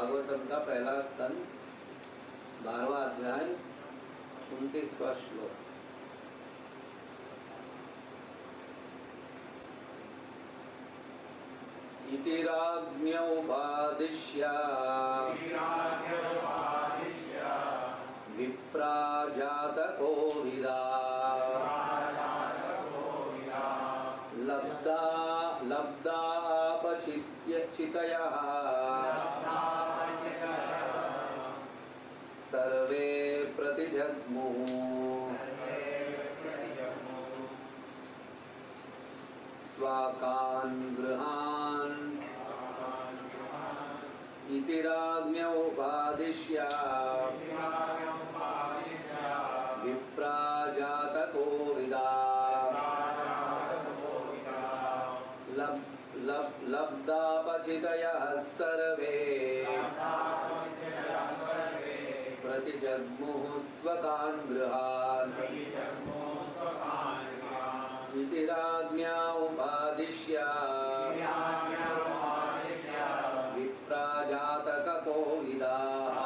भागवतम का पहला स्कंद 12वां अध्याय 29वां श्लोक। इति राज्ञमुपादिश्य विप्रा जातकोविदा लब्धापचित्यचितयः सर्वे प्रतिजग्मुः स्वाकान् गृहान् इति राज्ञमुपादिश्य विप्रा जातकोविदा लब्धापचितयः सर्वे प्रतिजग्मुः स्वकान् गृहान् इति राज्ञा उपादिश्य विप्रा जातकोविदाः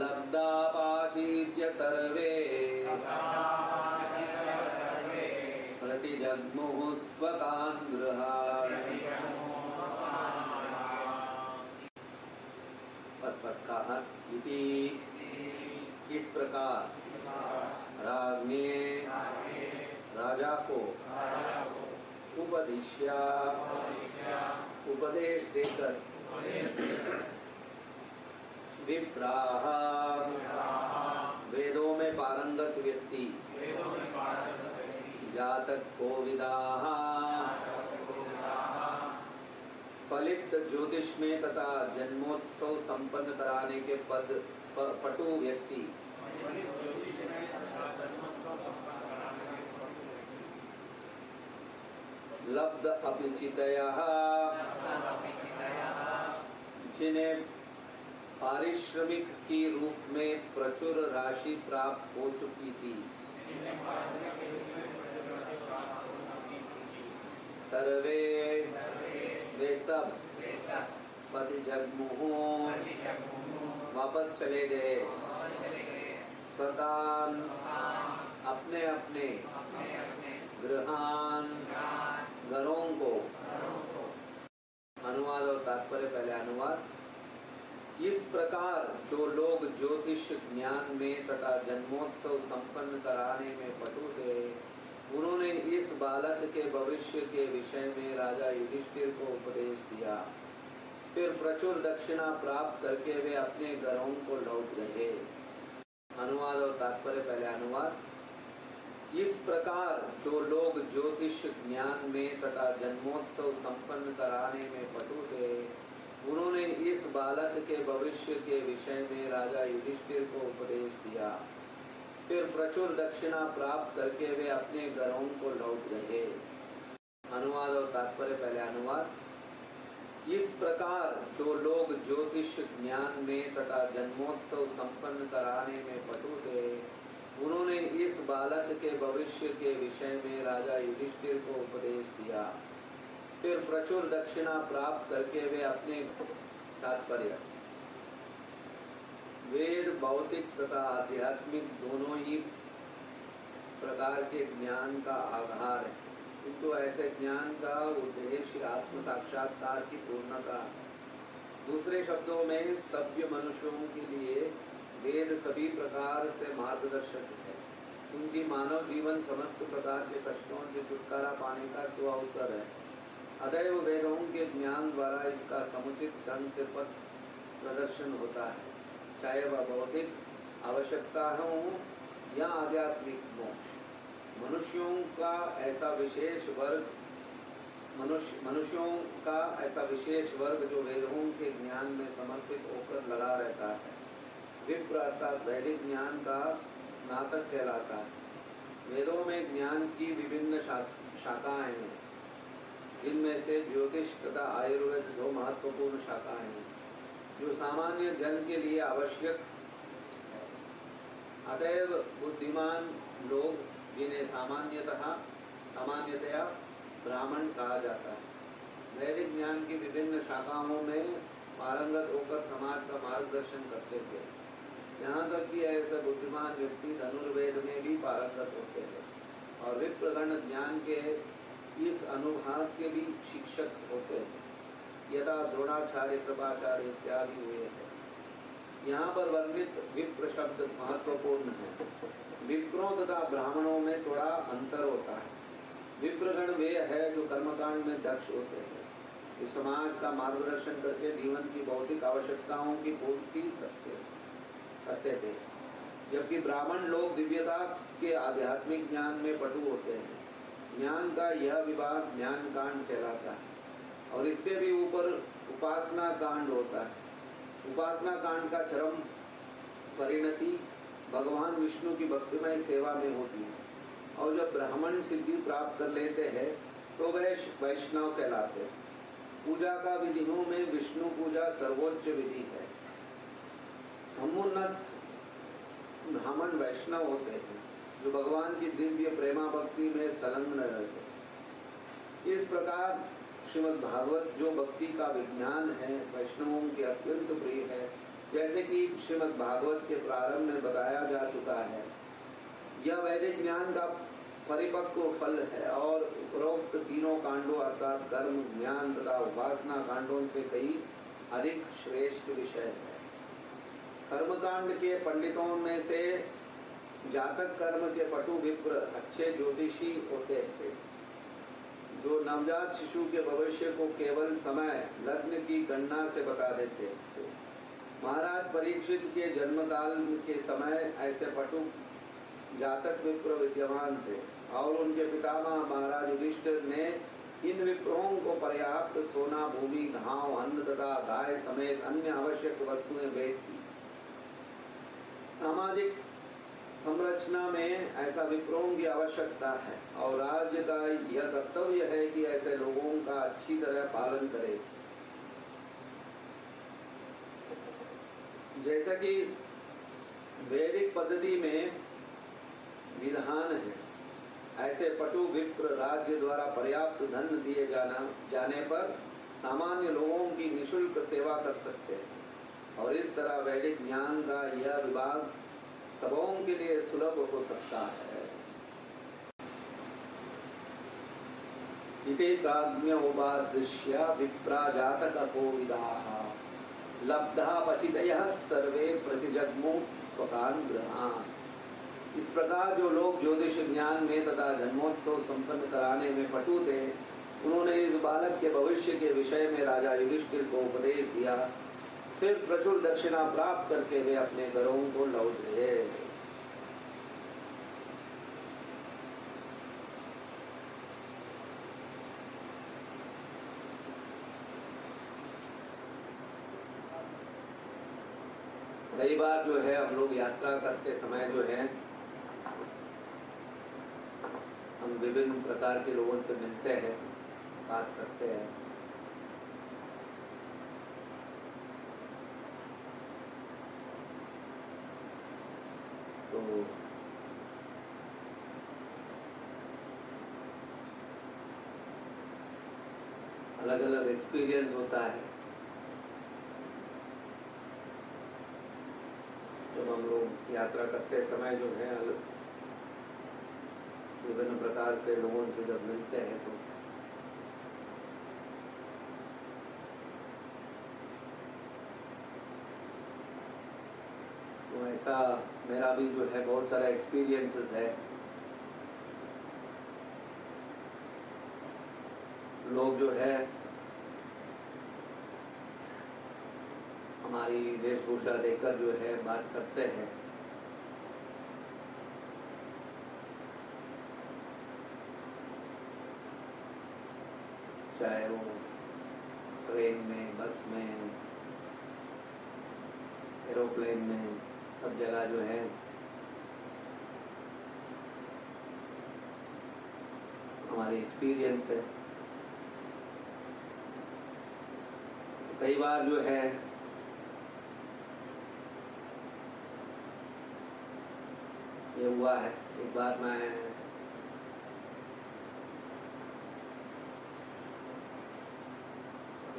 लब्धापाचित्य सर्वे प्रतिजग्मुः स्वकान् गृहान्। इति इस प्रकार राज्ञे राजा को उपदिश्य उपदेश देकर विप्राः वेदों में पारंगत व्यक्ति जातक कोविदाः फलित ज्योतिष में तथा जन्मोत्सव संपन्न कराने के पटु व्यक्ति लब्ध अपचितयः जिन्हें पारिश्रमिक की रूप में प्रचुर राशि प्राप्त हो चुकी थी, सर्वे वे सब प्रतिजग्मुः वापस चले गए, स्वकान् अपने अपने गृहान घरों को। अनुवाद और तात्पर्य। पहले अनुवाद। इस प्रकार जो लोग ज्योतिष ज्ञान में तथा जन्मोत्सव संपन्न कराने में पटु थे, उन्होंने इस बालक के भविष्य के विषय में राजा युधिष्ठिर को उपदेश दिया। फिर प्रचुर दक्षिणा प्राप्त करके वे अपने घरों को लौट गए। अनुवाद और तात्पर्य। पहले अनुवाद। इस प्रकार जो लोग ज्योतिष ज्ञान में तथा जन्मोत्सव संपन्न कराने में पटु थे, उन्होंने इस बालक के भविष्य के विषय में राजा युधिष्ठिर को उपदेश दिया। फिर प्रचुर दक्षिणा प्राप्त करके वे अपने घरों को लौट गए। अनुवाद और तात्पर्य। पहले अनुवाद। इस प्रकार जो लोग ज्योतिष ज्ञान में तथा जन्मोत्सव संपन्न कराने में पटु थे, उन्होंने इस बालक के भविष्य के विषय में राजा युधिष्ठिर को उपदेश दिया। फिर प्रचुर दक्षिणा प्राप्त करके वे अपने तात्पर्य। वेद भौतिक तथा आध्यात्मिक दोनों ही प्रकार के ज्ञान का आधार है, किंतु ऐसे ज्ञान का उद्देश्य आत्म साक्षात्कार की पूर्णता। दूसरे शब्दों में सभ्य मनुष्यों के लिए वेद सभी प्रकार से मार्गदर्शक है। उनकी मानव जीवन समस्त प्रकार के कष्टों से छुटकारा पाने का सुअवसर है। अतएव वेदों के ज्ञान द्वारा इसका समुचित ढंग से पथ प्रदर्शन होता है, चाहे वह भौतिक आवश्यकता हो या आध्यात्मिक मोक्ष। मनुष्यों का ऐसा विशेष वर्ग जो वेदों के ज्ञान में समर्पित होकर लगा रहता है, विप्र अर्थात वैदिक ज्ञान का स्नातक कहलाता है। वेदों में ज्ञान की विभिन्न शाखाएं हैं, जिनमें से ज्योतिष तथा आयुर्वेद दो महत्वपूर्ण शाखाएं हैं, जो सामान्य जन के लिए आवश्यक है। अतएव बुद्धिमान लोग, जिन्हें सामान्यतया ब्राह्मण कहा जाता है, वैदिक ज्ञान की विभिन्न शाखाओं में पारंगत होकर समाज का मार्गदर्शन करते थे। यहाँ तक कि ऐसे बुद्धिमान व्यक्ति धनुर्वेद में भी पारंगत होते हैं और विप्रगण ज्ञान के इस अनुभाग के भी शिक्षक होते हैं, यथा द्रोणाचार्य, कृपाचार्य इत्यादि हुए हैं। यहाँ पर वर्णित विप्र शब्द महत्वपूर्ण है। विप्रों तथा ब्राह्मणों में थोड़ा अंतर होता है। विप्रगण वे है जो कर्मकांड में दक्ष होते हैं, जो समाज का मार्गदर्शन करके जीवन की भौतिक आवश्यकताओं की पूर्ति करते थे, जबकि ब्राह्मण लोग दिव्यता के आध्यात्मिक ज्ञान में पटु होते हैं। ज्ञान का यह विभाग ज्ञान कांड कहलाता है और इससे भी ऊपर उपासना कांड होता है। उपासना कांड का चरम परिणति भगवान विष्णु की भक्तिमय सेवा में होती है और जब ब्राह्मण सिद्धि प्राप्त कर लेते हैं तो वह वैष्णव कहलाते हैं। पूजा का विधियों में विष्णु पूजा सर्वोच्च विधि है। समुन्नत ब्राह्मण वैष्णव होते हैं जो भगवान की दिव्य प्रेमा भक्ति में संलग्न रहते हैं। इस प्रकार श्रीमद् भागवत जो भक्ति का विज्ञान है, वैष्णवों के अत्यंत प्रिय है। जैसे कि श्रीमद् भागवत के प्रारंभ में बताया जा चुका है, यह वैदिक ज्ञान का परिपक्व फल है और उपरोक्त तीनों कांडों अर्थात कर्म, ज्ञान तथा उपासना कांडों से कई अधिक श्रेष्ठ विषय है। कर्मकांड के पंडितों में से जातक कर्म के पटु विप्र अच्छे ज्योतिषी होते थे, जो नवजात शिशु के भविष्य को केवल समय लग्न की गणना से बता देते थे। महाराज परीक्षित के जन्मकाल के समय ऐसे पटु जातक विप्र विद्यमान थे और उनके पितामह महाराज युधिष्ठिर ने इन विप्रों को पर्याप्त सोना, भूमि, घाव, अन्न तथा गाय समेत अन्य आवश्यक वस्तुएं भेज दी। सामाजिक संरचना में ऐसा विप्रों की आवश्यकता है और राज्य का यह कर्तव्य है कि ऐसे लोगों का अच्छी तरह पालन करे। जैसा कि वैदिक पद्धति में विधान है, ऐसे पटु विप्र राज्य द्वारा पर्याप्त धन दिए जाने पर सामान्य लोगों की निःशुल्क सेवा कर सकते हैं और इस तरह वैदिक ज्ञान का यह विभाग सबों के लिए सुलभ हो सकता है। इति प्राज्ञोपादृश्य विप्रा जातको विदाः लब्धा पचितयः सर्वे प्रतिजग्मु स्वकान् गृहान्। इस प्रकार जो लोग ज्योतिष ज्ञान में तथा जन्मोत्सव संपन्न कराने में पटु थे, उन्होंने इस बालक के भविष्य के विषय में राजा युधिष्ठिर को उपदेश दिया। फिर प्रचुर दक्षिणा प्राप्त करके वे अपने घरों को लौट गए। कई बार जो है हम लोग यात्रा करते समय जो है हम विभिन्न प्रकार के लोगों से मिलते हैं, बात करते हैं। तो अलग अलग एक्सपीरियंस होता है। जब हम लोग यात्रा करते समय जो है विभिन्न प्रकार के लोगों से जब मिलते हैं तो ऐसा मेरा भी जो है बहुत सारा एक्सपीरियंसेस है। लोग जो है हमारी वेशभूषा देखकर जो है बात करते हैं। चाहे वो ट्रेन में, बस में, एरोप्लेन में, सब जगह जो है हमारी एक्सपीरियंस है। कई बार जो है ये हुआ है। एक बार मैं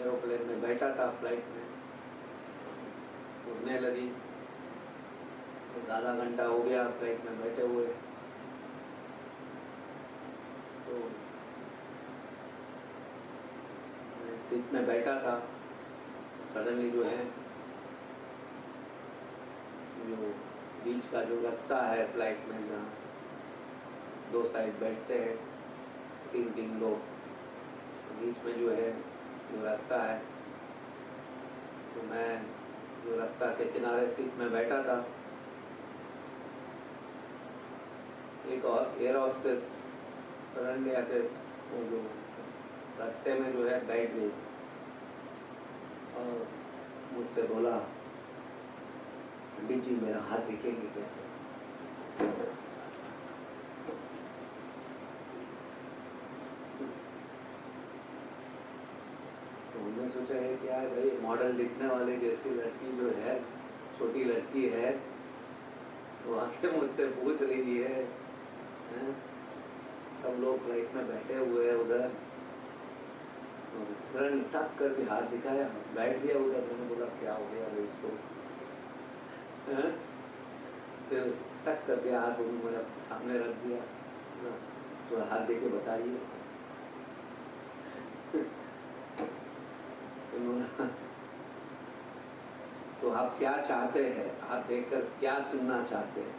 एरोप्लेन में बैठा था, फ्लाइट में उड़ने लगी तो आधा घंटा हो गया फ्लाइट में बैठे हुए। तो मैं सीट में बैठा था, सडनली जो है जो बीच का जो रास्ता है फ्लाइट में, जहाँ दो साइड बैठते हैं 3-3 लोग, बीच में जो है जो रास्ता है, तो मैं जो रास्ता के किनारे सीट में बैठा था, एक और एयर होस्टेस सडनली आके वो जो रास्ते में जो है बैठ गई और मुझसे बोला, पंडित जी मेरा हाथ देखेंगे क्या? तो हमने सोचा है कि यार भाई मॉडल दिखने वाले जैसी लड़की जो है, छोटी लड़की है, तो आके मुझसे पूछ रही है, सब लोग फ्लाइट में बैठे हुए हैं उधर, सडन टक करके हाथ दिखाया, बैठ गया उधर। मैंने बोला क्या हो गया भाई इसको? फिर टक करके हाथ मेरे सामने रख दिया, थोड़ा हाथ देके बताइए। तो आप क्या चाहते हैं? हाथ देखकर क्या सुनना चाहते हैं?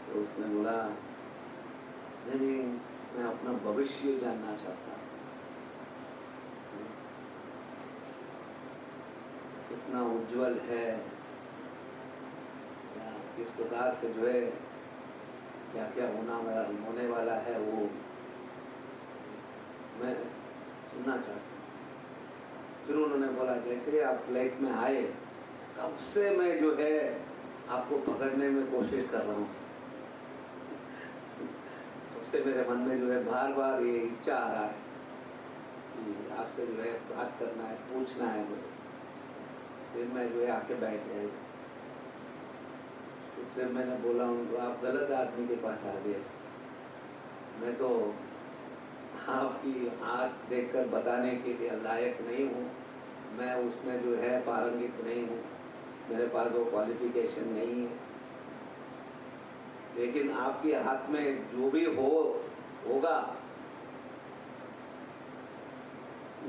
तो उसने बोला, नहीं मैं अपना भविष्य जानना चाहता हूँ, कितना उज्जवल है, किस प्रकार से जो है क्या क्या होने वाला है, वो मैं सुनना चाहता हूँ। फिर उन्होंने बोला, जैसे आप फ्लाइट में आए तब से मैं जो है आपको पकड़ने में कोशिश कर रहा हूँ, सबसे मेरे मन में जो है बार बार ये इच्छा आ रहा है कि आपसे जो है बात करना है, पूछना है मुझे। फिर मैं जो है आके बैठ गया। तो फिर मैंने बोला उनको, आप गलत आदमी के पास आ गए, मैं तो आपकी हाथ देखकर बताने के लिए लायक नहीं हूँ, मैं उसमें जो है पारंगित नहीं हूँ, मेरे पास वो क्वालिफिकेशन नहीं है। लेकिन आपके हाथ में जो भी होगा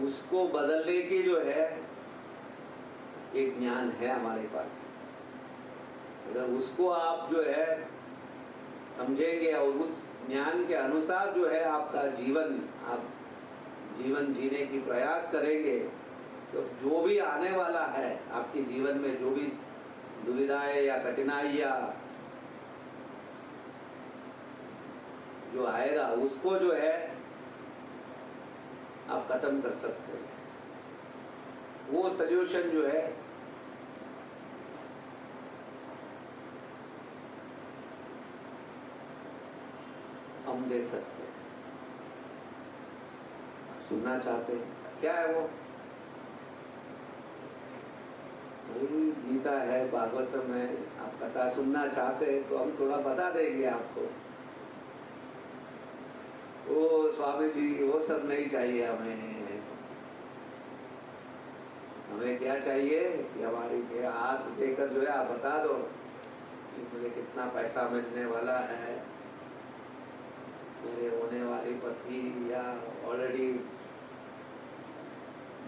उसको बदलने की जो है एक ज्ञान है हमारे पास। अगर उसको आप जो है समझेंगे और उस ज्ञान के अनुसार जो है आपका आप जीवन जीने की प्रयास करेंगे, तो जो भी आने वाला है आपके जीवन में, जो भी दुविधाएं या कठिनाइयां जो आएगा, उसको जो है आप खत्म कर सकते हैं। वो सॉल्यूशन जो है हम दे सकते हैं। सुनना चाहते हैं क्या है वो? गीता है, भागवतम है। आप कथा सुनना चाहते हैं तो हम थोड़ा बता देंगे आपको। ओ स्वामी जी, वो सब नहीं चाहिए हमें। हमें क्या चाहिए कि हमारी हाथ देकर जो है आप बता दो कि मुझे कितना पैसा मिलने वाला है, मेरे होने वाली पति या ऑलरेडी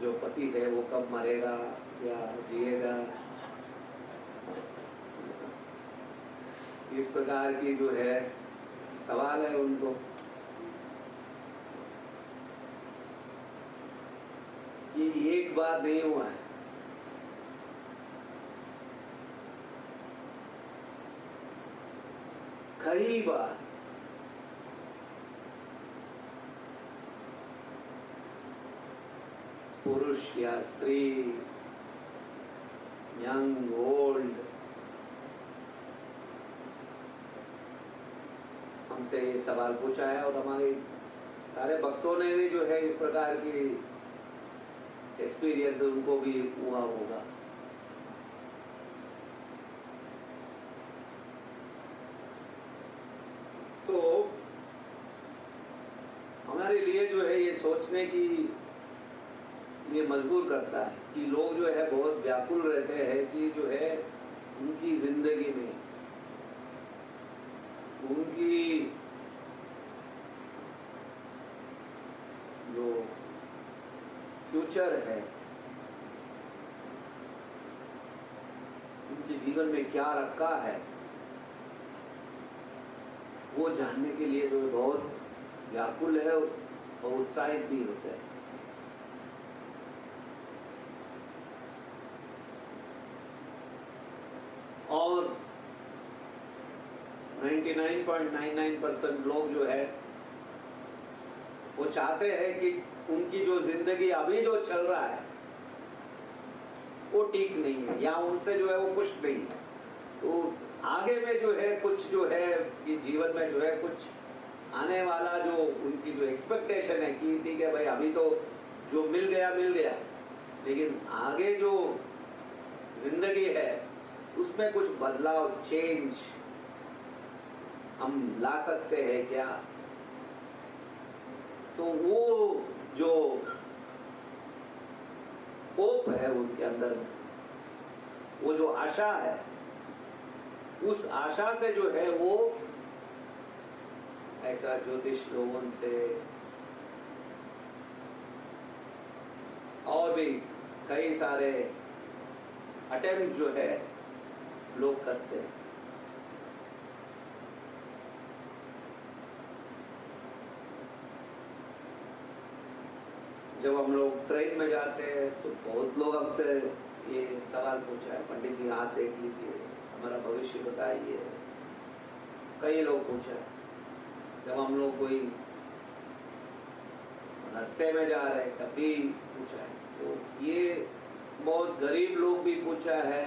जो पति है वो कब मरेगा या जिएगा। इस प्रकार की जो है सवाल है उनको कि एक बार नहीं हुआ है, कई बार पुरुष या स्त्री, यंग ओल्ड, हमसे ये सवाल पूछा है और हमारे सारे भक्तों ने भी जो है इस प्रकार की एक्सपीरियंस उनको भी हुआ होगा। तो हमारी सोचने की ये मजबूर करता है कि लोग जो है बहुत व्याकुल रहते हैं कि जो है उनकी जिंदगी में उनकी जो फ्यूचर है, उनके जीवन में क्या रखा है, वो जानने के लिए जो बहुत व्याकुल है और उत्साहित भी होते हैं। और 99.99% लोग जो है वो चाहते हैं कि उनकी जो जिंदगी अभी जो चल रहा है वो ठीक नहीं है या उनसे जो है वो खुश नहीं है, तो आगे में जो है कुछ जो है कि जीवन में जो है कुछ आने वाला जो उनकी जो एक्सपेक्टेशन है कि ठीक है भाई अभी तो जो मिल गया, लेकिन आगे जो जिंदगी है उसमें कुछ बदलाव, चेंज हम ला सकते हैं क्या। तो वो जो होप है उनके अंदर, वो जो आशा है, उस आशा से जो है वो ऐसा ज्योतिष लोगों से और भी कई सारे अटेम्प्ट जो है लोग करते हैं। जब हम लोग ट्रेन में जाते हैं तो बहुत लोग हमसे ये सवाल पूछा है, पंडित जी हाथ देख लीजिए, हमारा भविष्य बताइए। कई लोग पूछा है। जब हम लोग कोई रास्ते में जा रहे हैं तभी पूछा है। तो ये बहुत गरीब लोग भी पूछा है,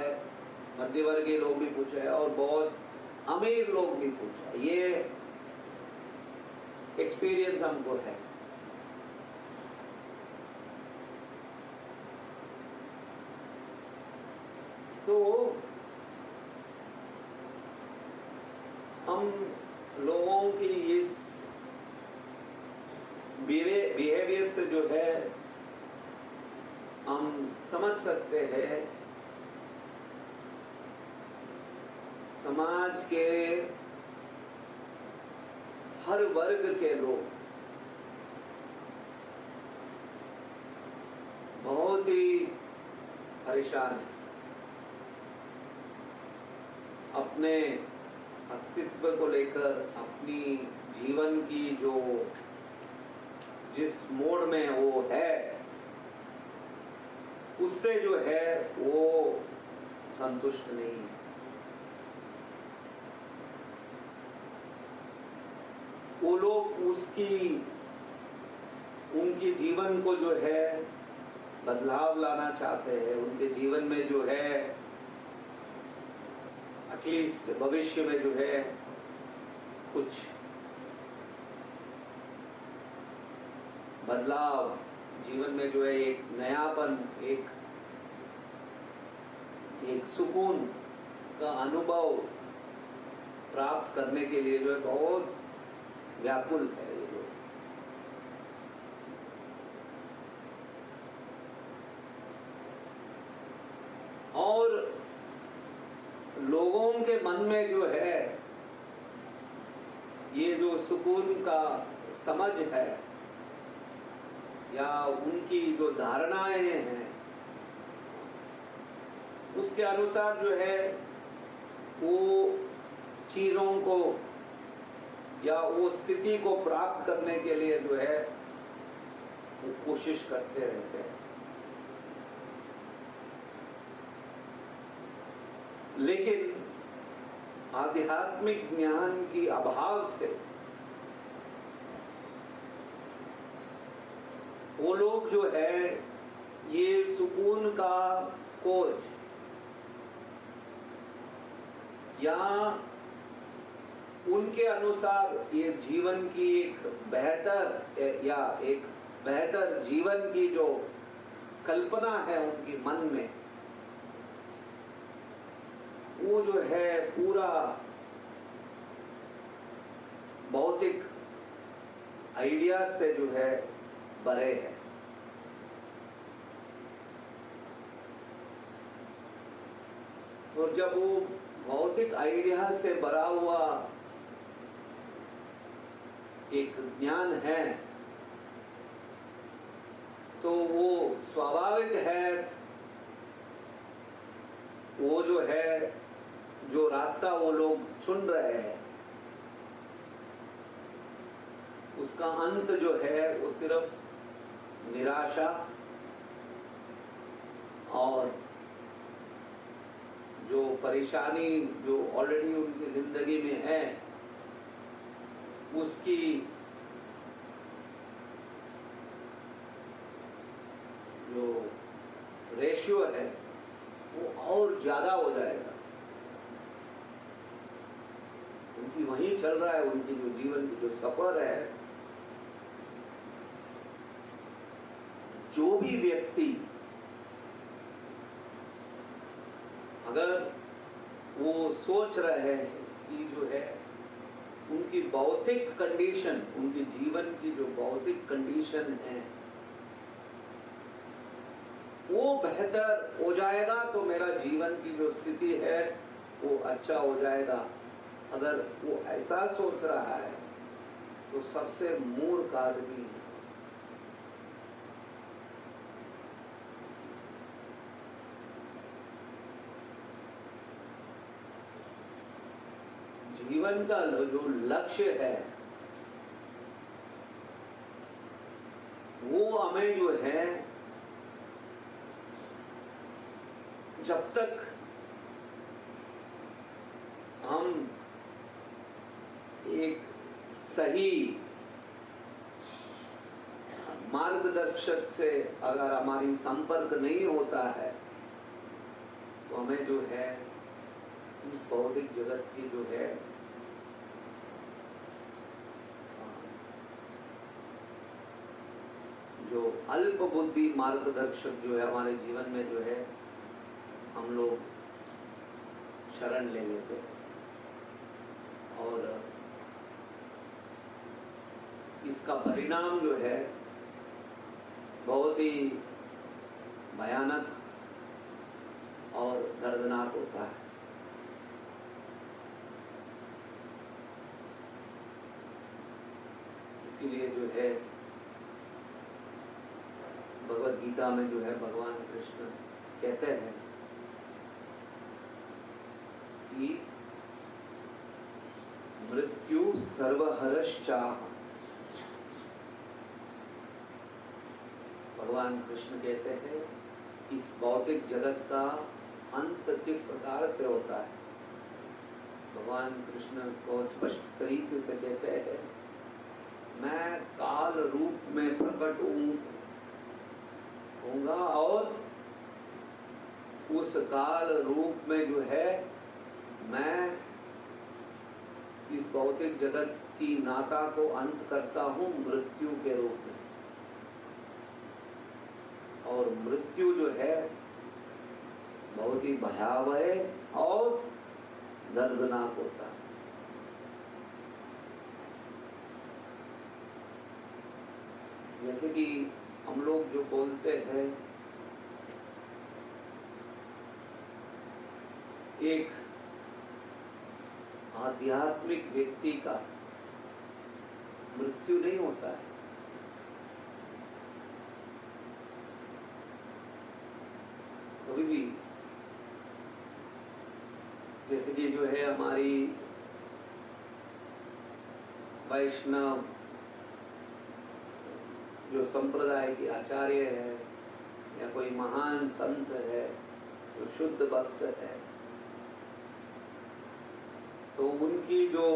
मध्यवर्गीय लोग भी पूछा है और बहुत अमीर लोग भी पूछा है। ये एक्सपीरियंस हमको है। तो हम लोगों की इस बिहेवियर से जो है हम समझ सकते हैं समाज के हर वर्ग के लोग बहुत ही परेशान हैं। अपने अस्तित्व को लेकर, अपनी जीवन की जो जिस मोड में वो है उससे जो है वो संतुष्ट नहीं है। वो लोग उनकी जीवन को जो है बदलाव लाना चाहते हैं। उनके जीवन में जो है एटलीस्ट भविष्य में जो है कुछ बदलाव, जीवन में जो है एक नयापन, एक सुकून का अनुभव प्राप्त करने के लिए जो है बहुत व्याकुल है ये लोग। और लोगों के मन में जो है ये जो सुकून का समझ है या उनकी जो धारणाएं हैं उसके अनुसार जो है वो चीजों को या वो स्थिति को प्राप्त करने के लिए जो है वो कोशिश करते रहते हैं। लेकिन आध्यात्मिक ज्ञान की अभाव से वो लोग जो है ये सुकून का खोज या उनके अनुसार ये जीवन की एक बेहतर जीवन की जो कल्पना है उनकी मन में, वो जो है पूरा भौतिक आइडियाज से जो है बड़े हैं। और जब वो भौतिक आइडिया से भरा हुआ एक ज्ञान है तो वो स्वाभाविक है, वो जो है, जो रास्ता वो लोग चुन रहे हैं उसका अंत जो है वो सिर्फ निराशा और जो परेशानी जो ऑलरेडी उनकी जिंदगी में है उसकी जो रेशियो है वो और ज्यादा हो जाएगा। उनकी वहीं चल रहा है, उनकी जो जीवन की जो सफर है, जो भी व्यक्ति अगर वो सोच रहे हैं कि जो है उनकी भौतिक कंडीशन, उनकी जीवन की जो भौतिक कंडीशन है वो बेहतर हो जाएगा तो मेरा जीवन की जो स्थिति है वो अच्छा हो जाएगा, अगर वो ऐसा सोच रहा है तो सबसे मूर्ख आदमी है। जीवन का जो लक्ष्य है वो हमें जो है जब तक हम एक सही मार्गदर्शक से अगर हमारी संपर्क नहीं होता है तो हमें जो है इस भौतिक जगत की जो है जो अल्प बुद्धि मार्गदर्शक जो है हमारे जीवन में जो है हम लोग शरण ले लेते हैं और इसका परिणाम जो है बहुत ही भयानक और दर्दनाक होता है। इसीलिए जो है भगवद गीता में जो है भगवान कृष्ण कहते हैं कि मृत्यु सर्वहरश्चाह। भगवान कृष्ण कहते हैं इस भौतिक जगत का अंत किस प्रकार से होता है। भगवान कृष्ण बहुत स्पष्ट तरीके से कहते हैं मैं काल रूप में प्रकट होऊंगा और उस काल रूप में जो है मैं इस भौतिक जगत की नाता को अंत करता हूं मृत्यु के रूप में। और मृत्यु जो है बहुत ही भयावह और दर्दनाक होता है। जैसे कि हम लोग जो बोलते हैं एक आध्यात्मिक व्यक्ति का मृत्यु नहीं होता है। कभी भी जैसे कि जो है हमारी वैष्णव जो संप्रदाय के आचार्य है या कोई महान संत है जो शुद्ध भक्त है तो उनकी जो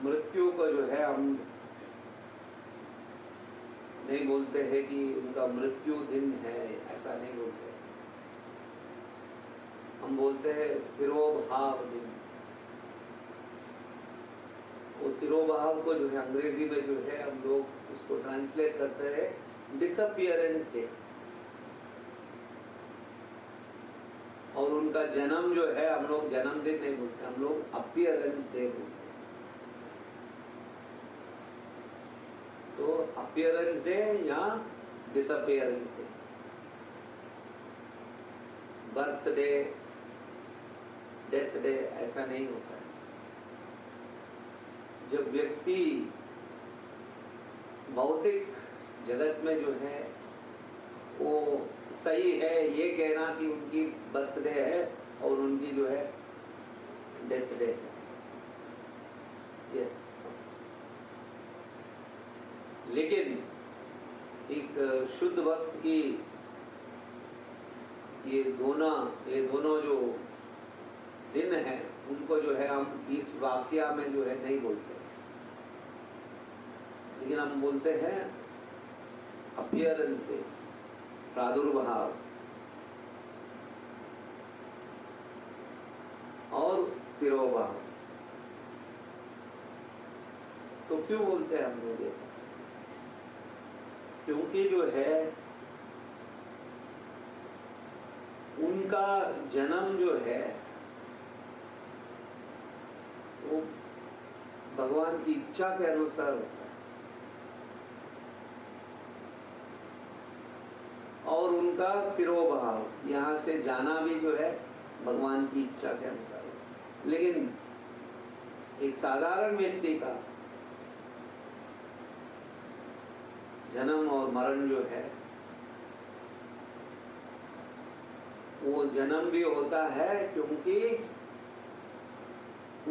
मृत्यु का जो है हम नहीं बोलते हैं कि उनका मृत्यु दिन है, ऐसा नहीं बोलते। हम बोलते हैं तिरोभाव दिन। वो तिरोभाव को जो है अंग्रेजी में जो है हम लोग उसको ट्रांसलेट करते हैं डिसअपियरेंस डे। और उनका जन्म जो है हम लोग जन्मदिन नहीं बोलते, हम लोग अपीयरेंस डे बोलते हैं। अपीयरेंस डे या disappearance day, birthday, death day, ऐसा नहीं होता है। जब व्यक्ति भौतिक जगत में जो है वो सही है ये कहना कि उनकी बर्थडे है और उनकी जो है डेथ डे है, यस। लेकिन एक शुद्ध भक्त की ये दोनों जो दिन हैं उनको जो है हम इस वाक्य में जो है नहीं बोलते, लेकिन हम बोलते हैं अपीयरेंस, प्रादुर्भाव और तिरोभाव। तो क्यों बोलते हैं हम लोग ऐसा? क्योंकि जो है उनका जन्म जो है वो भगवान की इच्छा के अनुसार होता है और उनका तिरोभाव, यहाँ से जाना भी जो है भगवान की इच्छा के अनुसार होता है। लेकिन एक साधारण व्यक्ति का जन्म और मरण जो है वो जन्म भी होता है क्योंकि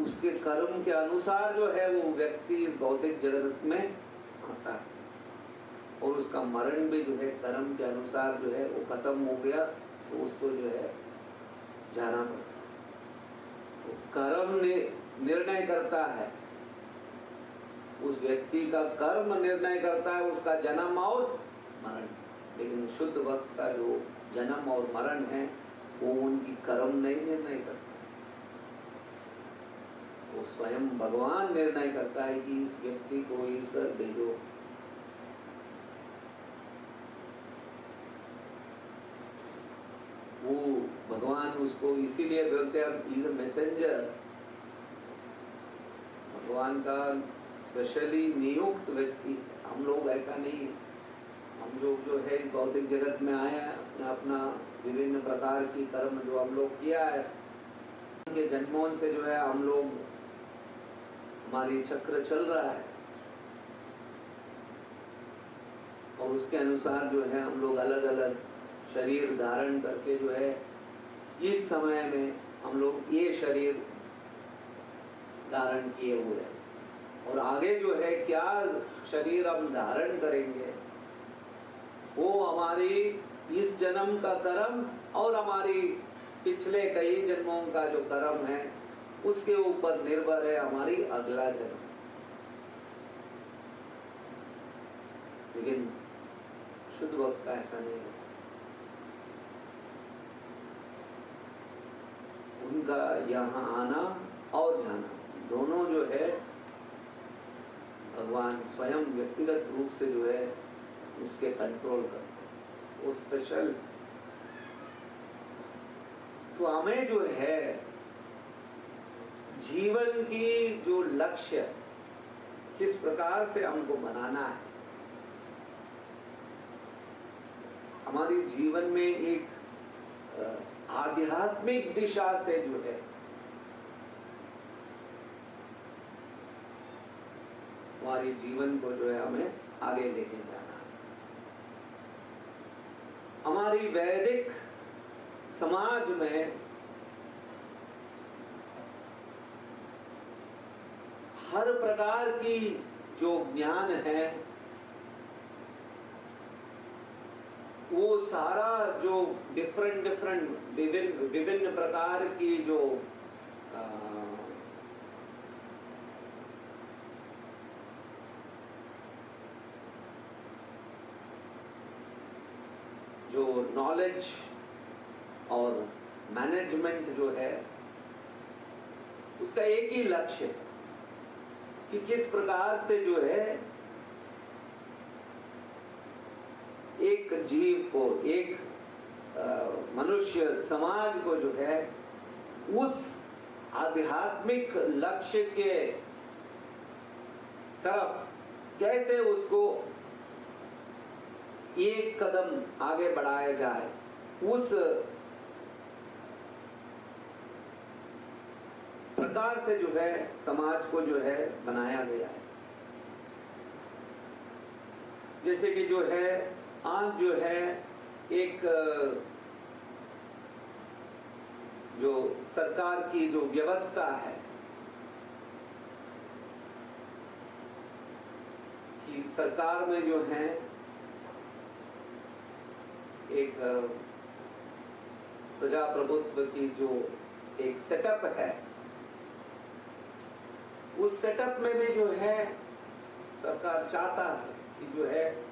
उसके कर्म के अनुसार जो है वो व्यक्ति इस भौतिक जगत में आता है, और उसका मरण भी जो है कर्म के अनुसार जो है वो खत्म हो गया तो उसको जो है जाना पड़ता है। तो कर्म निर्णय करता है, उस व्यक्ति का कर्म निर्णय करता है उसका जन्म और मरण। लेकिन शुद्ध भक्त का जो जन्म और मरण है वो उनकी कर्म नहीं निर्णय करता, वो स्वयं भगवान निर्णय करता है कि इस व्यक्ति को ईश्वर भेजो। वो भगवान उसको इसीलिए बोलते हैं इज अ मैसेंजर। भगवान का स्पेशली नियुक्त व्यक्ति, हम लोग ऐसा नहीं है। हम लोग जो है भौतिक जगत में आए हैं, अपना अपना विभिन्न प्रकार की कर्म जो हम लोग किया है के जन्मों से जो है हम लोग, हमारी चक्र चल रहा है और उसके अनुसार जो है हम लोग अलग अलग शरीर धारण करके जो है इस समय में हम लोग ये शरीर धारण किए हुए हैं, और आगे जो है क्या शरीर हम धारण करेंगे वो हमारी इस जन्म का कर्म और हमारी पिछले कई जन्मों का जो कर्म है उसके ऊपर निर्भर है हमारी अगला जन्म। लेकिन शुद्ध भक्त का ऐसा नहीं है। उनका यहाँ आना और जाना दोनों जो है भगवान स्वयं व्यक्तिगत रूप से जो है उसके कंट्रोल करते हैं, वो स्पेशल। तो हमें जो है जीवन की जो लक्ष्य किस प्रकार से हमको बनाना है, हमारी जीवन में एक आध्यात्मिक दिशा से जो है हमारी जीवन को जो है हमें आगे लेके जाना है। हमारी वैदिक समाज में हर प्रकार की जो ज्ञान है वो सारा जो विभिन्न प्रकार की जो नॉलेज और मैनेजमेंट जो है उसका एक ही लक्ष्य है कि किस प्रकार से जो है एक जीव को, एक मनुष्य समाज को जो है उस आध्यात्मिक लक्ष्य के तरफ कैसे उसको एक कदम आगे बढ़ाया जाए, उस प्रकार से जो है समाज को जो है बनाया गया है। जैसे कि जो है आज जो है एक जो सरकार की जो व्यवस्था है कि सरकार में जो है एक प्रजाप्रभुत्व की जो एक सेटअप है, उस सेटअप में भी जो है सरकार चाहता है कि जो है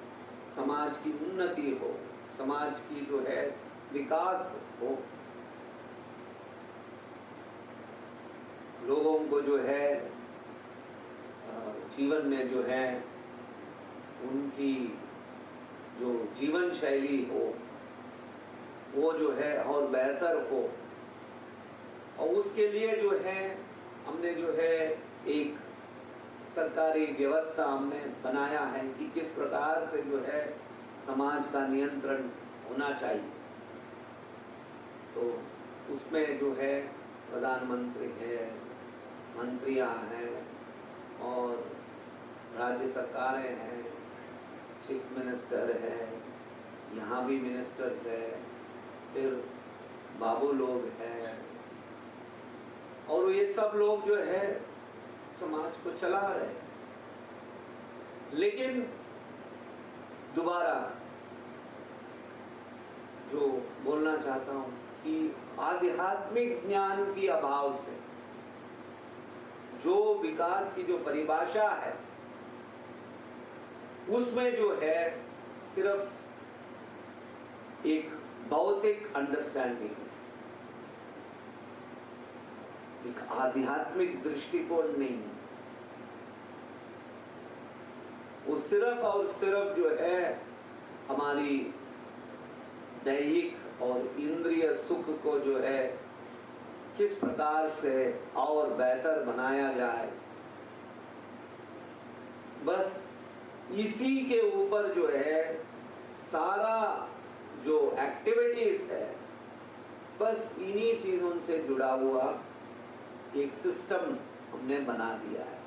समाज की उन्नति हो, समाज की जो है विकास हो, लोगों को जो है जीवन में जो है उनकी जो जीवन शैली हो वो जो है और बेहतर हो। और उसके लिए जो है हमने जो है एक सरकारी व्यवस्था हमने बनाया है कि किस प्रकार से जो है समाज का नियंत्रण होना चाहिए। तो उसमें जो है प्रधानमंत्री है, मंत्रियां हैं और राज्य सरकारें हैं, चीफ मिनिस्टर है, यहाँ भी मिनिस्टर्स है, फिर बाबू लोग हैं, और ये सब लोग जो है समाज को चला रहे हैं। लेकिन दोबारा जो बोलना चाहता हूं कि आध्यात्मिक ज्ञान की अभाव से जो विकास की जो परिभाषा है उसमें जो है सिर्फ एक भौतिक अंडरस्टैंडिंग, एक आध्यात्मिक दृष्टिकोण नहीं है। वो सिर्फ और सिर्फ जो है हमारी दैहिक और इंद्रिय सुख को जो है किस प्रकार से और बेहतर बनाया जाए, बस इसी के ऊपर जो है सारा जो एक्टिविटीज है, बस इन्हीं चीजों से जुड़ा हुआ एक सिस्टम हमने बना दिया है।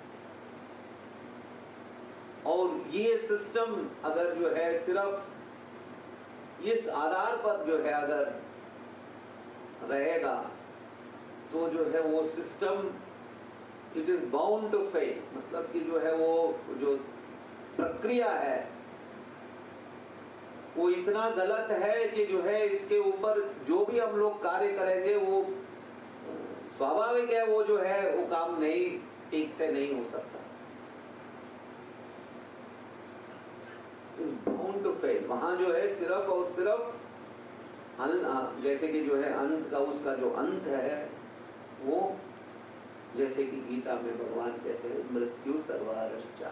और ये सिस्टम अगर जो है सिर्फ इस आधार पर जो है अगर रहेगा तो जो है वो system it is bound to fail, मतलब कि जो है वो जो प्रक्रिया है वो इतना गलत है कि जो है इसके ऊपर जो भी हम लोग कार्य करेंगे वो स्वाभाविक है वो जो है वो काम नहीं ठीक से नहीं हो सकता। बाउंड टू फेल, वहां जो है सिर्फ और सिर्फ जैसे कि जो है अंत का उसका जो अंत है वो जैसे कि गीता में भगवान कहते हैं मृत्यु सर्वारश्चा।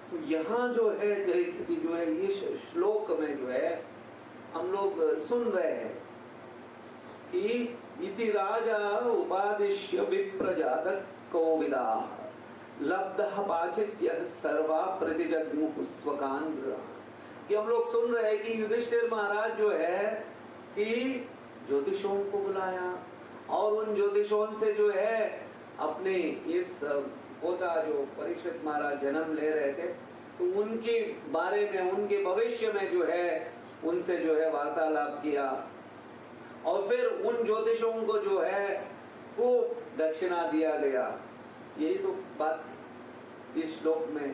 तो यहाँ जो है जैसे कि जो है ये श्लोक में जो है हम लोग सुन रहे हैं कि इति राजा उपादिश्य विप्रजातः कोविदाः लब्धः पाचित्यः सर्वा प्रतिजग्मुः स्वकान्। कि हम लोग सुन रहे हैं कि युधिष्ठिर महाराज जो है कि ज्योतिषों को बुलाया और उन ज्योतिषों से जो है अपने इस होता जो परीक्षित महाराज जन्म ले रहे थे तो उनके बारे में उनके भविष्य में जो है उनसे जो है वार्तालाप किया और फिर उन ज्योतिषों को जो है वो दक्षिणा दिया गया। यही तो बात इस श्लोक में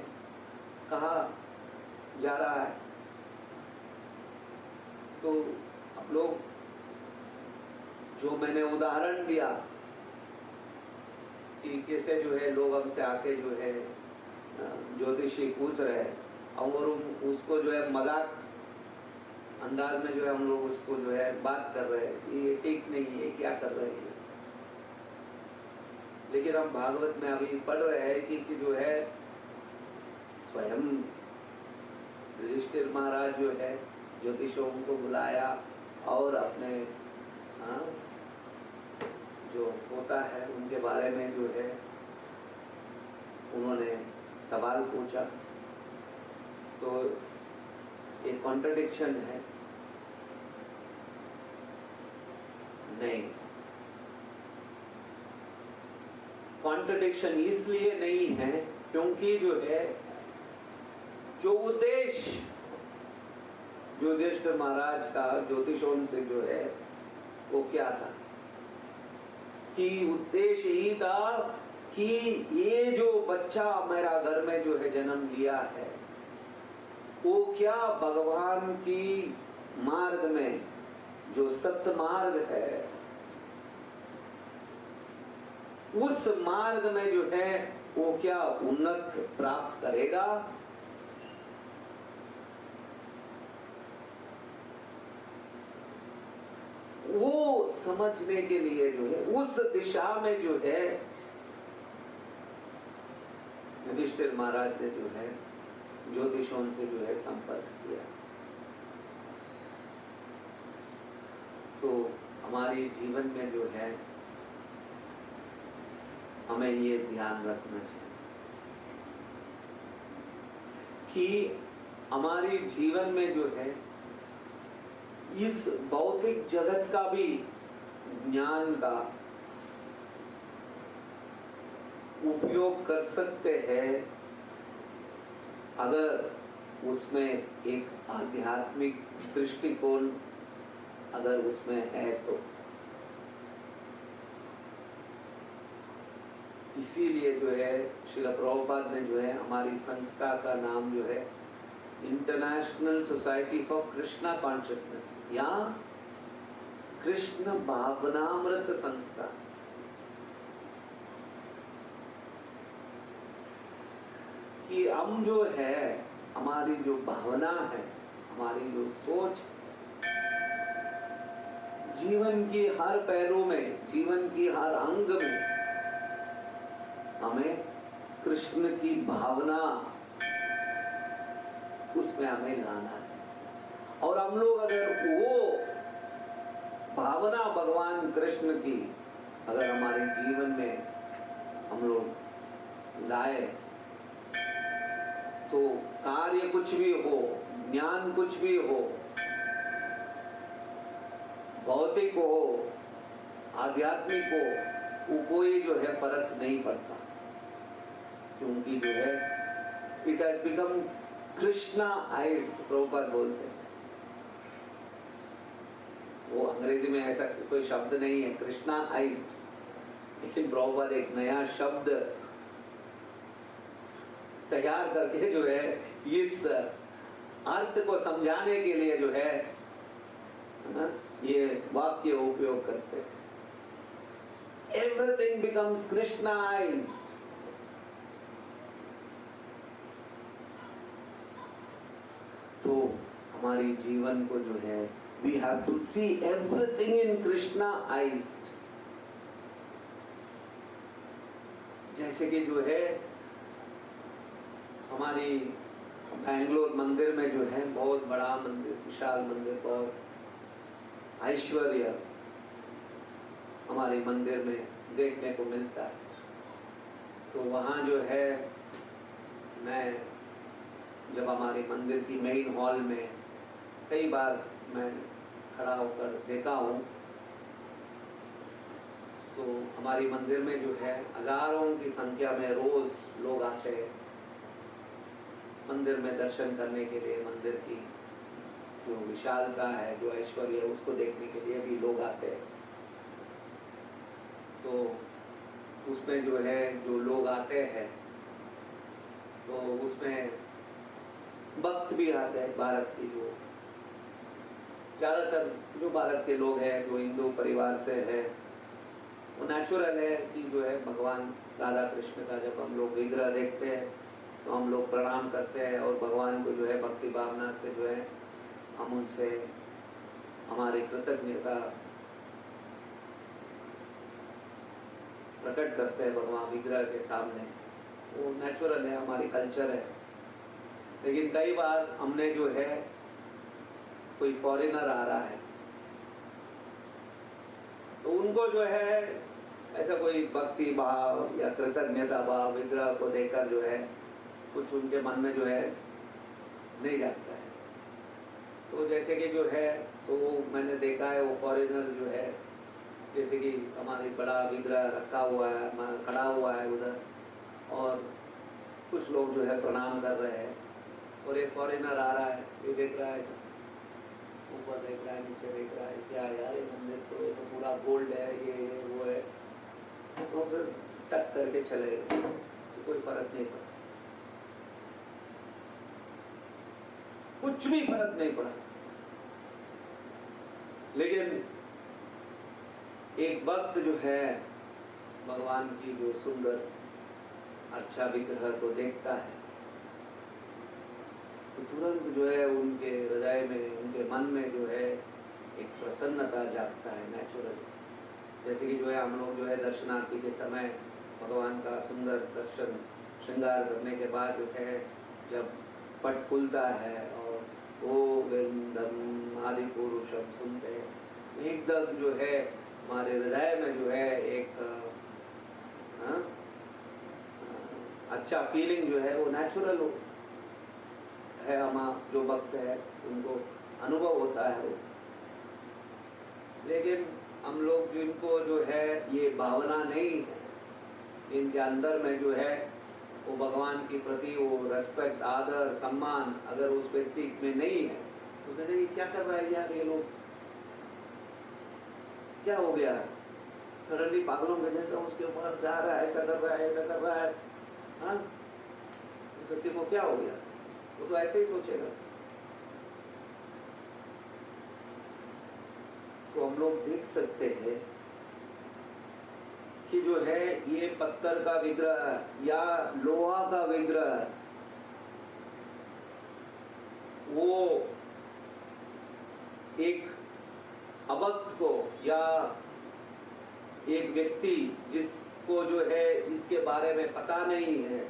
कहा जा रहा है। तो आप लोग जो मैंने उदाहरण दिया कि कैसे जो है लोग हमसे आके जो है ज्योतिषी पूछ रहे हैं और उसको जो है मजाक अंदाज में जो है हम लोग उसको जो है बात कर रहे हैं कि ये ठीक नहीं है, क्या कर रहे हैं। लेकिन हम भागवत में अभी पढ़ रहे हैं कि जो है स्वयं युधिष्ठिर महाराज जो है ज्योतिषों को बुलाया और अपने जो होता है उनके बारे में जो है उन्होंने सवाल पूछा तो एक कॉन्ट्रडिक्शन है? नहीं, कॉन्ट्रडिक्शन इसलिए नहीं है क्योंकि जो है जो उद्देश्य जो युधिष्ठिर महाराज का ज्योतिषों से जो है वो क्या था कि उद्देश्य ही था कि ये जो बच्चा मेरा घर में जो है जन्म लिया है वो क्या भगवान की मार्ग में जो सत्य मार्ग है उस मार्ग में जो है वो क्या उन्नत प्राप्त करेगा, वो समझने के लिए जो है उस दिशा में जो है युधिष्ठिर महाराज ने जो है ज्योतिषों से जो है संपर्क किया। तो हमारे जीवन में जो है हमें ये ध्यान रखना चाहिए कि हमारे जीवन में जो है इस भौतिक जगत का भी ज्ञान का उपयोग कर सकते हैं अगर उसमें एक आध्यात्मिक दृष्टिकोण अगर उसमें है तो। इसीलिए जो है श्रील प्रभुपाद ने जो है हमारी संस्था का नाम जो है international society for Krishna consciousness या कृष्ण भावनामृत संस्था, कि हम जो है हमारी जो भावना है हमारी जो सोच जीवन की हर पहलू में जीवन की हर अंग में हमें कृष्ण की भावना उसमें हमें लाना है। और हम लोग अगर वो भावना भगवान कृष्ण की अगर हमारे जीवन में हम लोग लाए तो कार्य कुछ भी हो, ज्ञान कुछ भी हो, भौतिक हो, आध्यात्मिक हो, वो कोई जो है फर्क नहीं पड़ता, क्योंकि जो है इट हैज बिकम कृष्णाइज्ड। प्रभुपाद बोलते हैं, वो अंग्रेजी में ऐसा कोई शब्द नहीं है कृष्णाइज्ड, लेकिन प्रभुपाद एक नया शब्द तैयार करके जो है इस अर्थ को समझाने के लिए जो है ना ये वाक्य उपयोग करते हैं। Everything becomes Krishnaized. तो हमारी जीवन को जो है we have to see everything in Krishnaized। जैसे कि जो है हमारी बैंगलोर मंदिर में जो है बहुत बड़ा मंदिर, विशाल मंदिर, बहुत ऐश्वर्य हमारे मंदिर में देखने को मिलता है। तो वहाँ जो है मैं जब हमारे मंदिर की मेन हॉल में कई बार मैं खड़ा होकर देखा हूँ, तो हमारी मंदिर में जो है हजारों की संख्या में रोज लोग आते हैं मंदिर में दर्शन करने के लिए। मंदिर की जो विशालता है, जो ऐश्वर्य है, उसको देखने के लिए भी लोग आते हैं। तो उसमें जो है जो लोग आते हैं तो उसमें भक्त भी आते हैं भारत की, जो ज़्यादातर जो भारत के लोग हैं जो हिंदू परिवार से है, वो नेचुरल है कि जो है भगवान राधा कृष्ण का जब हम लोग विग्रह देखते हैं तो हम लोग प्रणाम करते हैं और भगवान को जो है भक्ति भावना से जो है हम उनसे हमारी कृतज्ञता प्रकट करते हैं भगवान विग्रह के सामने। वो नेचुरल है, हमारी कल्चर है। लेकिन कई बार हमने जो है कोई फॉरेनर आ रहा है तो उनको जो है ऐसा कोई भक्ति भाव या कृतज्ञता भाव विग्रह को देखकर जो है कुछ उनके मन में जो है नहीं जागता है। तो जैसे कि जो है, तो मैंने देखा है वो फॉरेनर जो है, जैसे कि हमारे बड़ा विग्रह रखा हुआ है, खड़ा हुआ है उधर, और कुछ लोग जो है प्रणाम कर रहे हैं, और एक फॉरेनर आ रहा है, ये देख रहा है, ऐसा ऊपर देख रहा है, नीचे देख रहा है, क्या यार ये मंदिर तो ये तो पूरा गोल्ड है, ये वो है, तो फिर टक करके चले गए, तो कोई फर्क नहीं पड़ा, कुछ भी फर्क नहीं पड़ा। लेकिन एक भक्त जो है भगवान की जो सुंदर अच्छा विग्रह को देखता है, तो तुरंत जो है उनके हृदय में, उनके मन में जो है एक प्रसन्नता जागता है नेचुरली। जैसे कि जो है हम लोग जो है दर्शनार्थी के समय भगवान का सुंदर दर्शन श्रृंगार करने के बाद जो है जब पट खुलता है और गोविंदम आदि पुरुषम सुनते हैं, एकदम जो है हमारे हृदय में जो है एक अच्छा फीलिंग जो है वो नेचुरल हो है, हम जो भक्त है उनको अनुभव होता है वो। लेकिन हम लोग जिनको जो है ये भावना नहीं है, इनके अंदर में जो है वो भगवान के प्रति वो रेस्पेक्ट, आदर, सम्मान अगर उस व्यक्ति में नहीं है, तो उसे देखिए क्या कर रहा है यार ये लोग, क्या हो गया, सडनली पागलों के जैसा उसके ऊपर जा रहा है, ऐसा कर रहा है, ऐसा कर रहा है, हाँ, उस व्यक्ति को क्या हो गया, वो तो ऐसे ही सोचेगा। तो हम लोग देख सकते हैं कि जो है ये पत्थर का विग्रह या लोहा का विग्रह, वो एक अभक्त को या एक व्यक्ति जिसको जो है इसके बारे में पता नहीं है,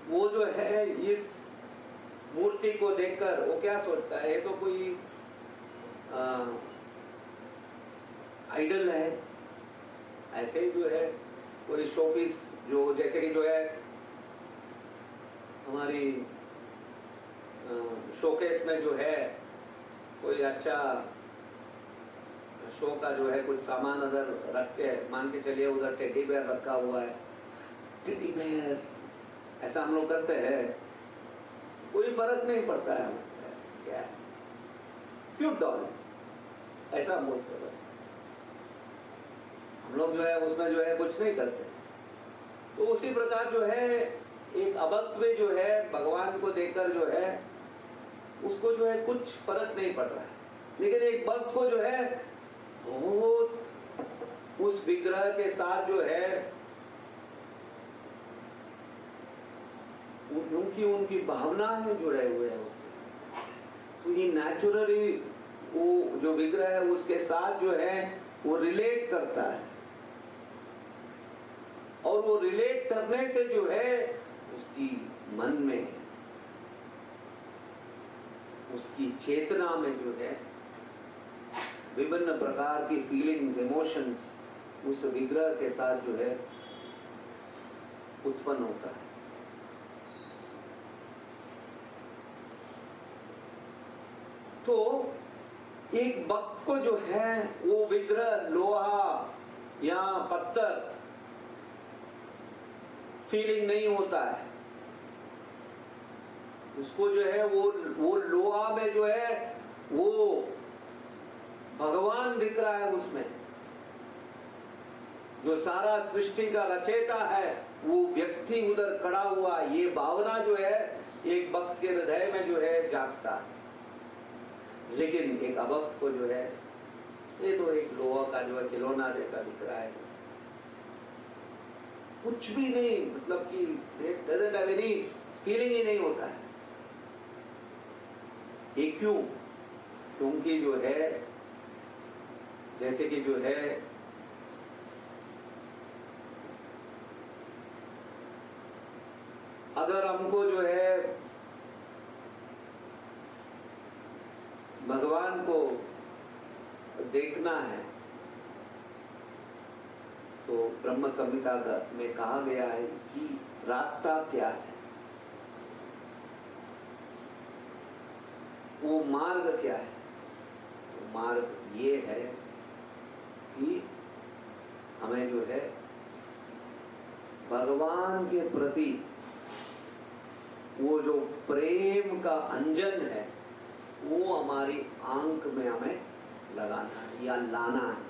वो जो है इस मूर्ति को देखकर वो क्या सोचता है, ये तो कोई आइडल है, ऐसे ही जो है कोई शोपीस, जो जैसे कि जो है हमारी शोकेस में जो है कोई अच्छा शो का जो है कुछ सामान अगर रख के, मान के चलिए उधर टेडी बेयर रखा हुआ है, टेडी बेयर ऐसा हम लोग करते हैं, कोई फर्क नहीं पड़ता है, क्या है क्यूट डॉल, ऐसा हम बोलते हैं, बस हम लोग जो है उसमें जो है कुछ नहीं करते। तो उसी प्रकार जो है एक अभक्त में जो है भगवान को देखकर जो है उसको जो है कुछ फर्क नहीं पड़ रहा है, लेकिन एक भक्त को जो है बहुत उस विग्रह के साथ जो है उनकी भावनाएं जुड़े हुए हैं उससे, तो ये नेचुरली वो जो विग्रह है उसके साथ जो है वो रिलेट करता है, और वो रिलेट करने से जो है उसकी मन में, उसकी चेतना में जो है विभिन्न प्रकार की फीलिंग्स, इमोशंस उस विग्रह के साथ जो है उत्पन्न होता है। तो एक भक्त को जो है वो विग्रह लोहा या पत्थर फीलिंग नहीं होता है, उसको जो है वो लोहा में जो है वो भगवान दिख रहा है, उसमें जो सारा सृष्टि का रचयिता है वो व्यक्ति उधर खड़ा हुआ, ये भावना जो है एक भक्त के हृदय में जो है जागता है। लेकिन एक अभक्त को जो है ये तो एक लोहा का जो है खिलौना जैसा दिख रहा है, कुछ भी नहीं, मतलब कि doesn't have any फीलिंग ही नहीं होता है। ये क्यों? क्योंकि जो है जैसे कि जो है अगर हमको जो है भगवान को देखना है तो ब्रह्म संहिता में कहा गया है कि रास्ता क्या है, वो मार्ग क्या है? तो मार्ग ये है कि हमें जो है भगवान के प्रति वो जो प्रेम का अंजन है वो हमारी आंख में हमें लगाना है या लाना है।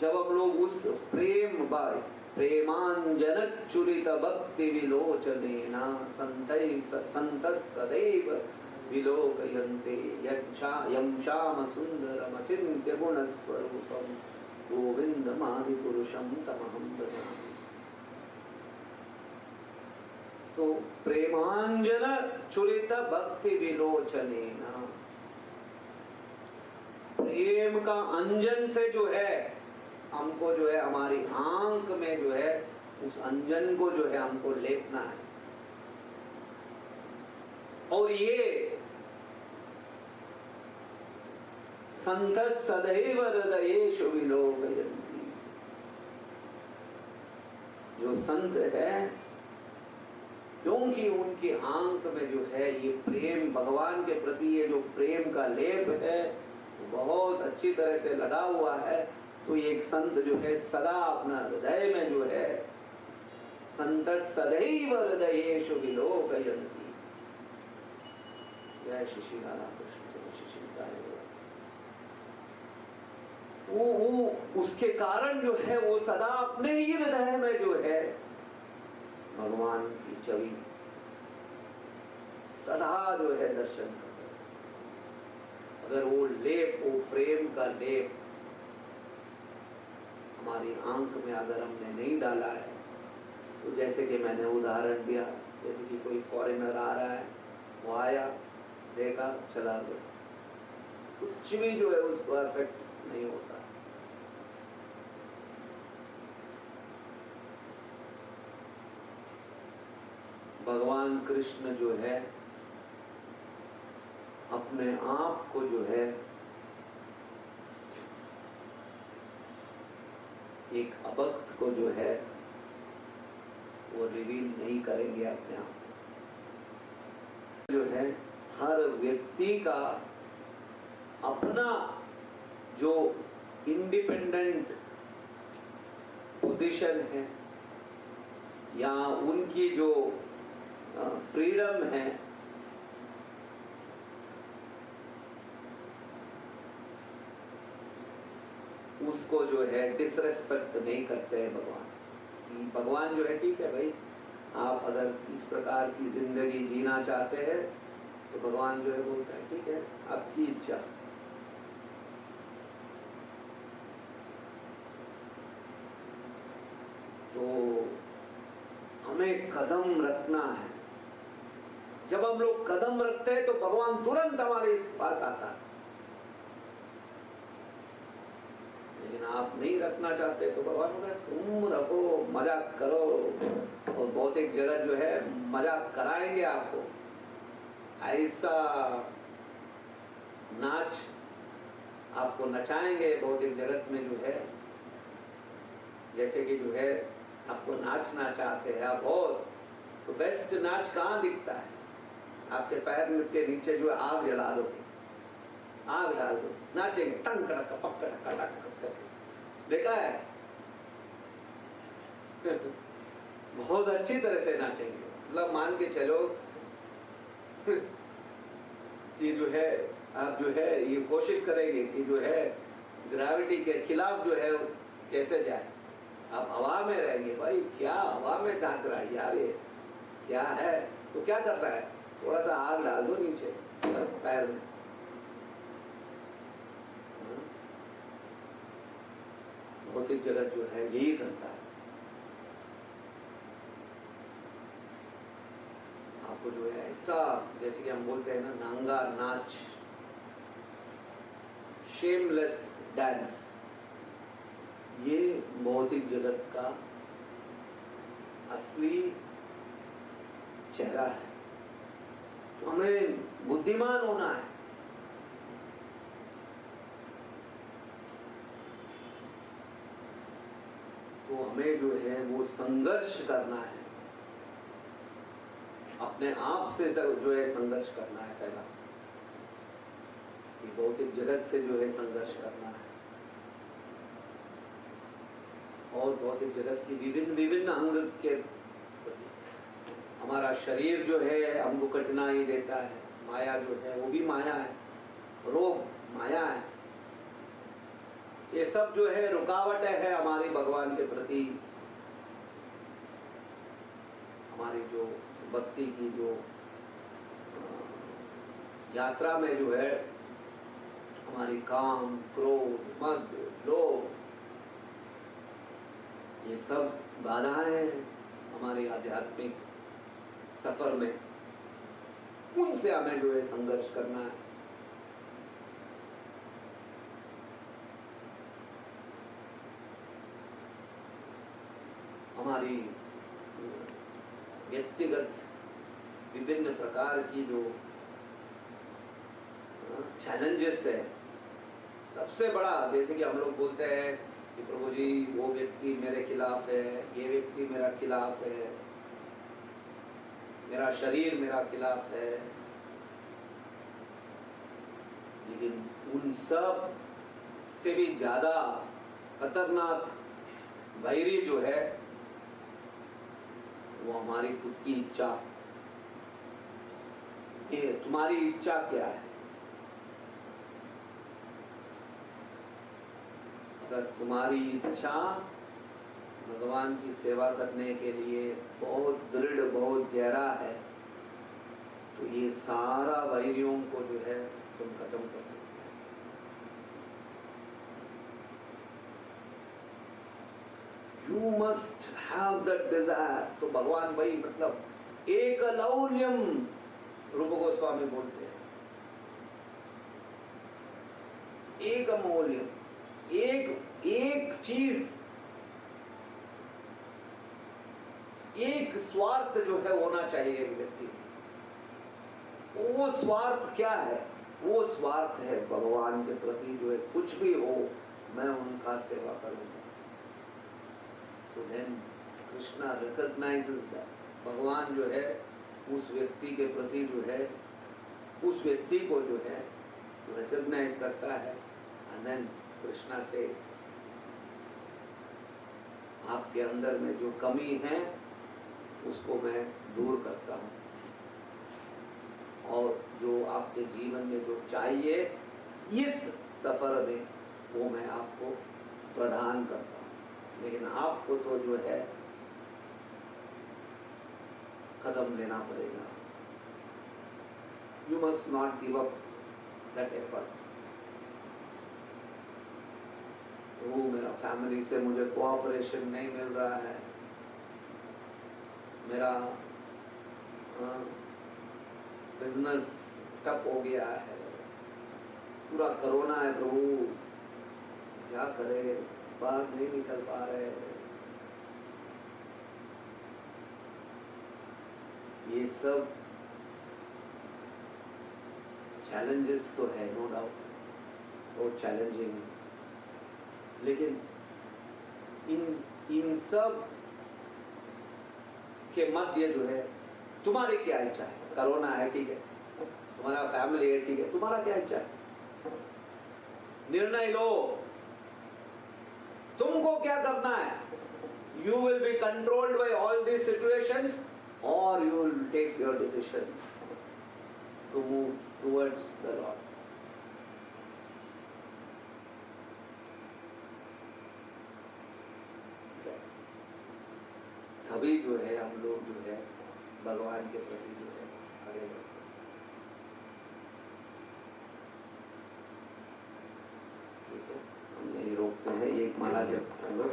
जब हम लोग उस प्रेमांजनच्चुरित भक्ति विलोचनेना संतस सदैव विलोकयन्ते यं श्याम सुंदरम अचिन्त्य गुणस्वरूपम गोविंदमादिपुरुषं तमहं भजामि। तो प्रेमांजन चुरित भक्ति विलोचनेना, प्रेम का अंजन से जो है हमको जो है हमारी आंख में जो है उस अंजन को जो है हमको लेपना है। और ये संत सदैव हृदयेषु विलोकयन्ति, जो संत है क्योंकि उनकी आंख में जो है ये प्रेम भगवान के प्रति ये जो प्रेम का लेप है बहुत अच्छी तरह से लगा हुआ है। तो ये एक संत जो है सदा अपना हृदय में जो है संत सदैव हृदयेषु विलोकयन्ति। जय श्री श्री राधा कृष्ण वो उसके कारण जो है वो सदा अपने ही हृदय में जो है भगवान की छवि सदा जो है दर्शन कर। अगर वो लेप वो प्रेम का लेप हमारी आंख में अगर हमने नहीं डाला है तो जैसे कि मैंने उदाहरण दिया, जैसे कि कोई फॉरेनर आ रहा है, वो आया देखा चला गया, कुछ भी जो है उसको इफेक्ट नहीं होता। भगवान कृष्ण जो है अपने आप को जो है एक अभक्त को जो है वो रिवील नहीं करेंगे अपने आप जो है। हर व्यक्ति का अपना जो इंडिपेंडेंट पोजीशन है या उनकी जो फ्रीडम है उसको जो है डिसरेस्पेक्ट नहीं करते हैं भगवान। कि भगवान जो है ठीक है भाई, आप अगर इस प्रकार की जिंदगी जीना चाहते हैं तो भगवान जो है बोलता है ठीक है आपकी इच्छा। तो हमें कदम रखना है। जब हम लोग कदम रखते हैं तो भगवान तुरंत हमारे पास आता है। लेकिन आप नहीं रखना चाहते तो भगवान बोले तुम रखो, मजाक करो, और भौतिक जगत जो है मजाक कराएंगे आपको। ऐसा नाच आपको नचाएंगे भौतिक जगत में जो है, जैसे कि जो है आपको नाचना चाहते हैं आप, और तो बेस्ट नाच कहाँ दिखता है? आपके पैर के नीचे जो है आग जला दो, आग डाल दो, नाचेंगे टंक टक पक टक टक। देखा है? बहुत अच्छी तरह से नाचेंगे। मतलब मान के चलो कि जो है आप जो है ये कोशिश करेंगे कि जो है ग्रेविटी के खिलाफ जो है कैसे जाए। आप हवा में रहेंगे, भाई क्या हवा में नाच रहा है यार, ये क्या है? तो क्या कर रहा है? थोड़ा सा आग डाल दो नीचे पैर में। भौतिक जगत जो है यही करता है। आपको जो है ऐसा, जैसे कि हम बोलते हैं ना, नांगा नाच, शेमलेस डांस, ये भौतिक जगत का असली चेहरा है। तो हमें बुद्धिमान होना है। तो हमें जो है वो संघर्ष करना है अपने आप से जो है संघर्ष करना है। पहला ये भौतिक जगत से जो है संघर्ष करना है, और भौतिक जगत की विभिन्न विभिन्न अंग के प्रति हमारा शरीर जो है हमको कठिनाई देता है। माया जो है वो भी माया है, रोग माया है। ये सब जो है रुकावटें है हमारी भगवान के प्रति, हमारी जो भक्ति की जो यात्रा में जो है हमारी काम, क्रोध, मद, लोभ, ये सब बाधाएं हैं हमारी आध्यात्मिक सफर में। उनसे हमें जो है संघर्ष करना है। हमारी व्यक्तिगत विभिन्न प्रकार की जो चैलेंजेस है, सबसे बड़ा जैसे कि हम लोग बोलते हैं कि प्रभु जी वो व्यक्ति मेरे खिलाफ है, ये व्यक्ति मेरा खिलाफ है, मेरा शरीर मेरा खिलाफ है, लेकिन उन सब से भी ज्यादा खतरनाक वैरी जो है वो हमारी खुद की इच्छा। ये तुम्हारी इच्छा क्या है? अगर तुम्हारी इच्छा भगवान की सेवा करने के लिए बहुत दृढ़, बहुत गहरा है, तो ये सारा वैरियों को जो है तुम खत्म कर सकते हो। You must have that desire. तो भगवान भाई मतलब एक अलौल्यम, रूप गोस्वामी बोलते हैं, एक अमूल्यम, एक चीज, एक स्वार्थ जो है होना चाहिए एक व्यक्ति में। वो स्वार्थ क्या है? वो स्वार्थ है भगवान के प्रति जो है कुछ भी हो मैं उनका सेवा करूंगा। तो देन कृष्णा रिकॉग्नाइजेस दैट। भगवान जो है उस व्यक्ति के प्रति जो है, उस व्यक्ति को जो है रिकॉग्नाइज करता है। एंड देन कृष्णा सेज, आपके अंदर में जो कमी है उसको मैं दूर करता हूँ, और जो आपके जीवन में जो चाहिए इस सफर में वो मैं आपको प्रदान करता हूँ। लेकिन आपको तो जो है कदम लेना पड़ेगा। You must not give up that effort. वो मेरा फैमिली से मुझे कोऑपरेशन नहीं मिल रहा है, मेरा बिजनेस ठप हो गया है, पूरा कोरोना है प्रभु, क्या करे, बाहर नहीं निकल पा रहे। ये सब चैलेंजेस तो है, नो डाउट, बहुत चैलेंजिंग है। लेकिन इन सब के मध्य जो है तुम्हारी क्या इच्छा है? कोरोना है ठीक है, तुम्हारा फैमिली है ठीक है, तुम्हारा क्या इच्छा है? निर्णय लो, तुमको क्या करना है। You will be controlled by all these situations, और you will take your decision to move towards the lord. तभी जो है हम लोग जो है भगवान के प्रति जो है आगे बढ़ सकते। ठीक है, हम यही रोकते हैं, एक माला जप कर लो।